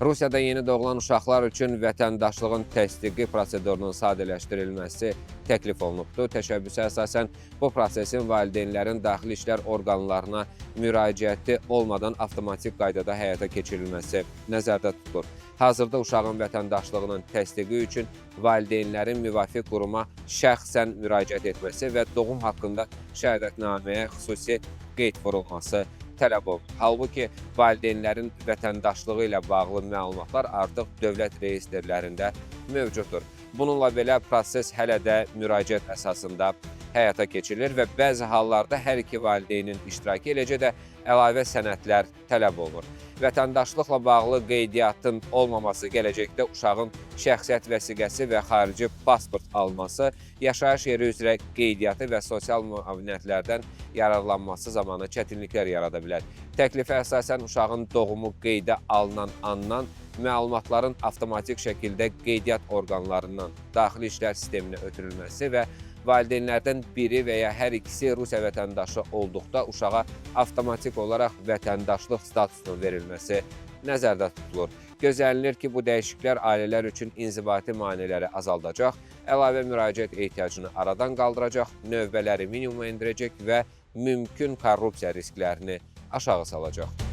Rusiyada yeni doğulan uşaqlar üçün vətəndaşlığın təsdiqi prosedurunun sadələşdirilməsi təklif olunubdur. Təşəbbüsə əsasən bu prosesin valideynlərin daxili işlər orqanlarına müraciəti olmadan avtomatik qaydada həyata keçirilməsi nəzərdə tutulur. Hazırda uşağın vətəndaşlığının təsdiqi üçün valideynlərin müvafiq quruma şəxsən müraciət etməsi və doğum haqqında şəhadətnaməyə xüsusi qeyd vurulması tələb olunur. Halbuki valideynlərin vətəndaşlığı ilə bağlı məlumatlar artıq dövlət reyestrlərində mövcuddur. Bununla belə proses hələ də müraciət əsasında həyata keçirilir və bəzi hallarda hər iki valideynin iştirakı, eləcə də əlavə sənədlər tələb olunur. Vətəndaşlıqla bağlı qeydiyyatın olmaması gələcəkdə uşağın şəxsiyyət vəsiqəsi və xarici pasport alması, yaşayış yeri üzrə qeydiyyatı və sosial müavinətlərdən yararlanması zamanı çətinliklər yarada bilər. Təklifə əsasən uşağın doğumu qeydə alınan andan məlumatların avtomatik şəkildə qeydiyyat orqanlarından daxili işlər sisteminə ötürülməsi və valideynlərdən biri və ya hər ikisi Rusiya vətəndaşı olduqda uşağa avtomatik olaraq vətəndaşlıq statusunun verilməsi nəzərdə tutulur. Gözlənilir ki, bu dəyişikliklər ailələr üçün inzibati maneələri azaldacaq, əlavə müraciət ehtiyacını aradan qaldıracaq, növbələri minimuma endirəcək və mümkün korrupsiya risklərini aşağı salacaq.